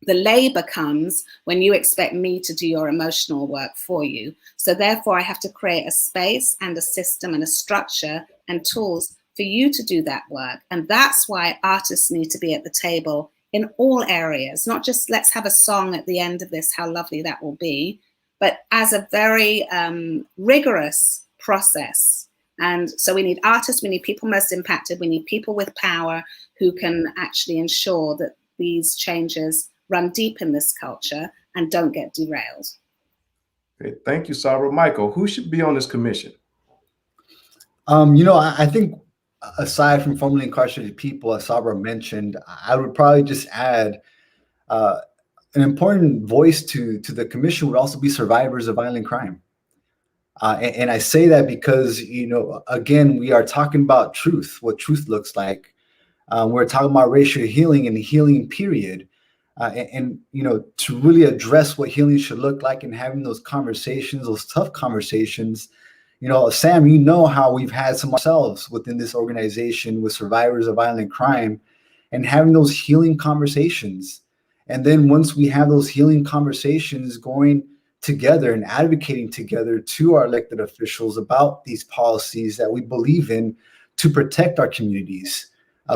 The labor comes when you expect me to do your emotional work for you. So therefore, I have to create a space and a system and a structure and tools for you to do that work. And that's why artists need to be at the table in all areas, not just let's have a song at the end of this, how lovely that will be, but as a very rigorous process. And so we need artists, we need people most impacted, we need people with power who can actually ensure that these changes run deep in this culture and don't get derailed. Okay, thank you, Sabra. Michael, who should be on this commission? You know, I think aside from formerly incarcerated people, as Sabra mentioned, I would probably just add an important voice to the commission would also be survivors of violent crime. And I say that because, you know, again, we are talking about truth, what truth looks like. We're talking about racial healing and the healing period. And, you know, to really address what healing should look like and having those conversations, those tough conversations. You know, Sam, you know how we've had some ourselves within this organization with survivors of violent crime and having those healing conversations. And then once we have those healing conversations, going together and advocating together to our elected officials about these policies that we believe in to protect our communities,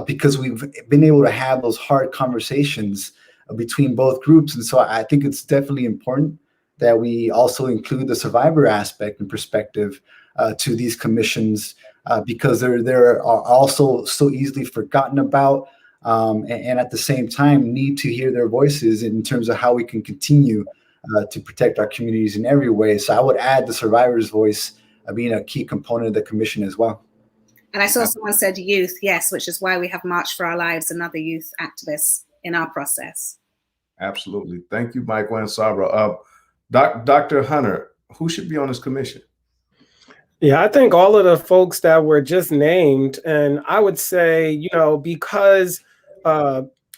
because we've been able to have those hard conversations between both groups. And so I think it's definitely important that we also include the survivor aspect and perspective to these commissions, because they're also so easily forgotten about, and at the same time need to hear their voices in terms of how we can continue to protect our communities in every way. So I would add the survivor's voice being a key component of the commission as well. And I saw someone said youth, yes, which is why we have March for Our Lives and other youth activists in our process. Absolutely. Thank you, Michael and Sabra. Dr. Hunter, who should be on this commission? Yeah, I think all of the folks that were just named, and I would say, you know, because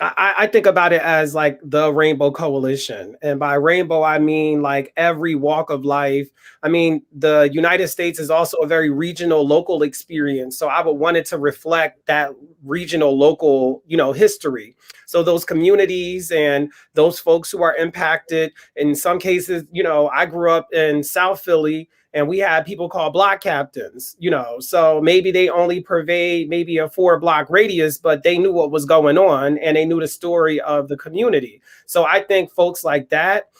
I think about it as like the Rainbow Coalition. And by rainbow, I mean like every walk of life. I mean, the United States is also a very regional, local experience. So I would want it to reflect that regional, local, you know, history. So those communities and those folks who are impacted, in some cases, you know, I grew up in South Philly, and we had people called block captains, so maybe they only pervade maybe a 4-block radius, but they knew what was going on and they knew the story of the community. So I think folks like that.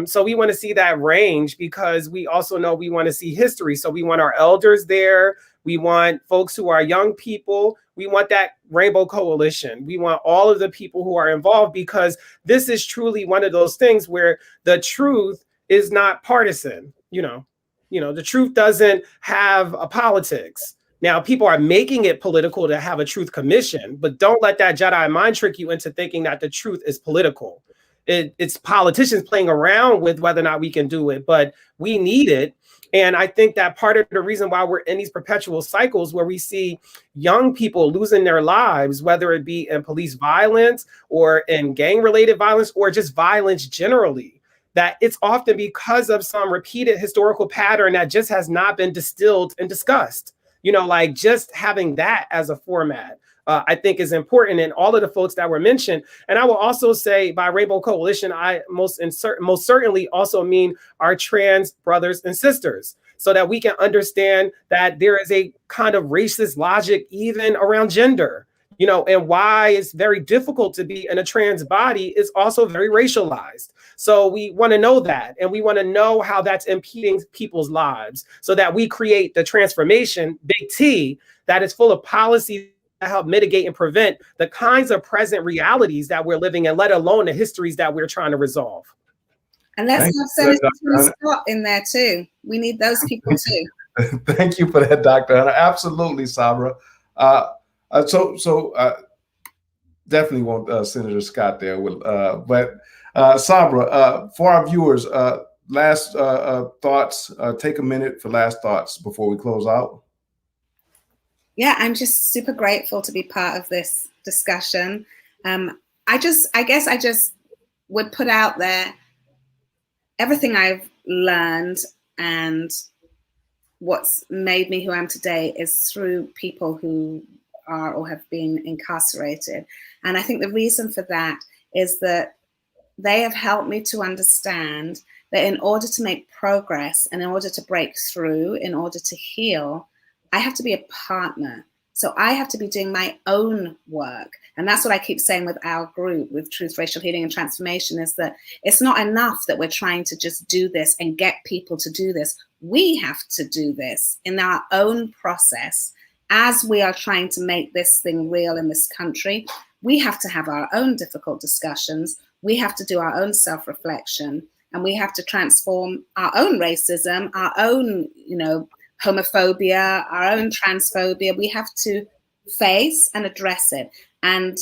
So we want to see that range, because we also know we want to see history. So we want our elders there. We want folks who are young people. We want that rainbow coalition. We want all of the people who are involved, because this is truly one of those things where the truth is not partisan. The truth doesn't have a politics. Now, people are making it political to have a truth commission, but don't let that Jedi mind trick you into thinking that the truth is political. It's politicians playing around with whether or not we can do it, but we need it. And I think that part of the reason why we're in these perpetual cycles where we see young people losing their lives, whether it be in police violence or in gang-related violence or just violence generally, that it's often because of some repeated historical pattern that just has not been distilled and discussed. Like just having that as a format, I think is important. And all of the folks that were mentioned, and I will also say by Rainbow Coalition, I most certainly also mean our trans brothers and sisters, so that we can understand that there is a kind of racist logic even around gender, and why it's very difficult to be in a trans body is also very racialized. So we want to know that, and we want to know how that's impeding people's lives, so that we create the transformation, big T, that is full of policies that help mitigate and prevent the kinds of present realities that we're living in, let alone the histories that we're trying to resolve. And let's have Senator Scott in there too. We need those people too. Thank you for that, Dr. Hunter. Absolutely, Sabra. Definitely want Senator Scott there. But Sabra, for our viewers, last thoughts. Take a minute for last thoughts before we close out. Yeah, I'm just super grateful to be part of this discussion. I guess I just would put out there everything I've learned and what's made me who I am today is through people who are or have been incarcerated. And I think the reason for that is that they have helped me to understand that in order to make progress and in order to break through, in order to heal, I have to be a partner. So I have to be doing my own work. And that's what I keep saying with our group, with Truth, Racial Healing and Transformation, is that it's not enough that we're trying to just do this and get people to do this. We have to do this in our own process. As we are trying to make this thing real in this country, we have to have our own difficult discussions. We have to do our own self-reflection, and we have to transform our own racism, our own, homophobia, our own transphobia. We have to face and address it. And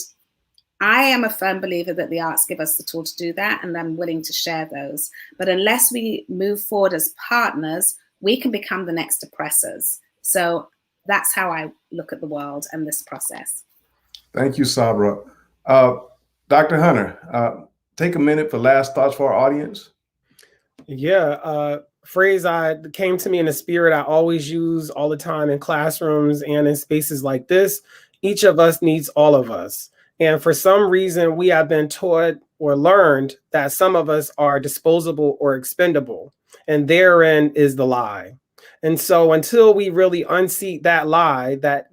I am a firm believer that the arts give us the tool to do that, and I'm willing to share those. But unless we move forward as partners, we can become the next oppressors. So that's how I look at the world and this process. Thank you, Sabra. Dr. Hunter, take a minute for last thoughts for our audience. Yeah, phrase came to me in the spirit I always use all the time in classrooms and in spaces like this. Each of us needs all of us. And for some reason, we have been taught or learned that some of us are disposable or expendable. And therein is the lie. And so until we really unseat that lie that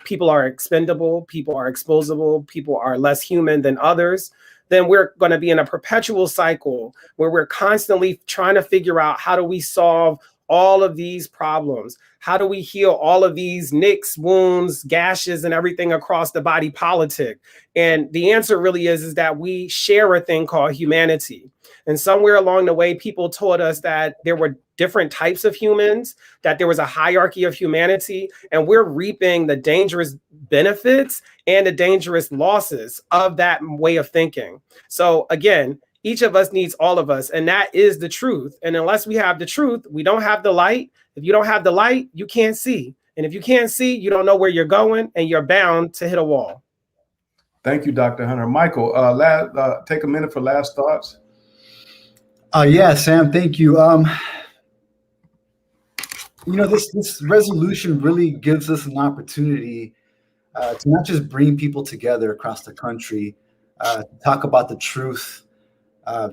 people are expendable, people are exposable, people are less human than others, then we're going to be in a perpetual cycle where we're constantly trying to figure out, how do we solve all of these problems? How do we heal all of these nicks, wounds, gashes, and everything across the body politic? And the answer really is that we share a thing called humanity. And somewhere along the way, people taught us that there were different types of humans, that there was a hierarchy of humanity, and we're reaping the dangerous benefits and the dangerous losses of that way of thinking. So again, each of us needs all of us, and that is the truth. And unless we have the truth, we don't have the light. If you don't have the light, you can't see. And if you can't see, you don't know where you're going, and you're bound to hit a wall. Thank you, Dr. Hunter. Michael, take a minute for last thoughts. Yeah, Sam, thank you. This resolution really gives us an opportunity to not just bring people together across the country, to talk about the truth,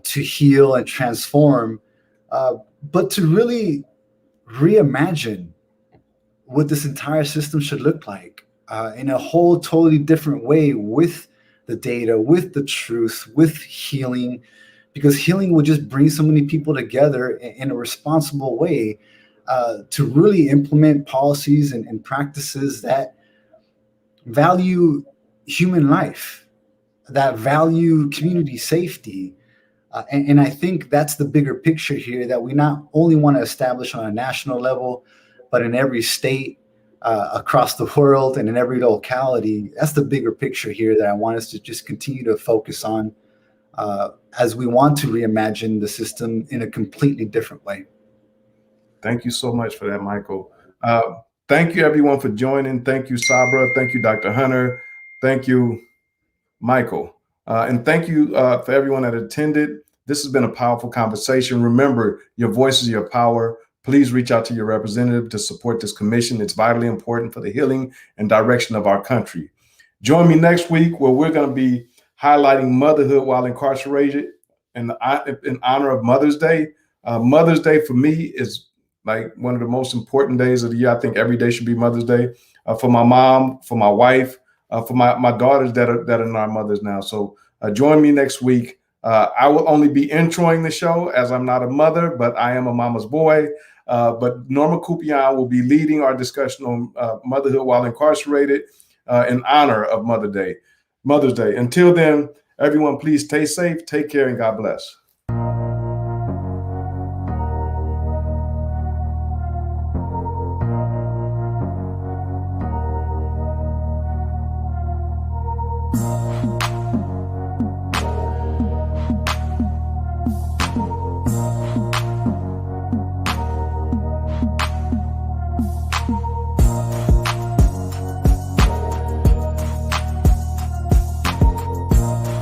to heal and transform, but to really reimagine what this entire system should look like in a whole totally different way, with the data, with the truth, with healing, because healing will just bring so many people together in a responsible way to really implement policies and practices that value human life, that value community safety. And I think that's the bigger picture here, that we not only want to establish on a national level, but in every state, across the world, and in every locality. That's the bigger picture here that I want us to just continue to focus on as we want to reimagine the system in a completely different way. Thank you so much for that, Michael. Thank you, everyone, for joining. Thank you, Sabra. Thank you, Dr. Hunter. Thank you, Michael. And thank you for everyone that attended. This has been a powerful conversation. Remember, your voice is your power. Please reach out to your representative to support this commission. It's vitally important for the healing and direction of our country. Join me next week, where we're going to be highlighting motherhood while incarcerated in honor of Mother's Day. Mother's Day for me is like one of the most important days of the year. I think every day should be Mother's Day for my mom, for my wife, for my daughters that are our mothers now. So join me next week. I will only be introing the show, as I'm not a mother, but I am a mama's boy. But Norma Kupian will be leading our discussion on motherhood while incarcerated in honor of Mother's Day. Until then, everyone, please stay safe, take care, and God bless.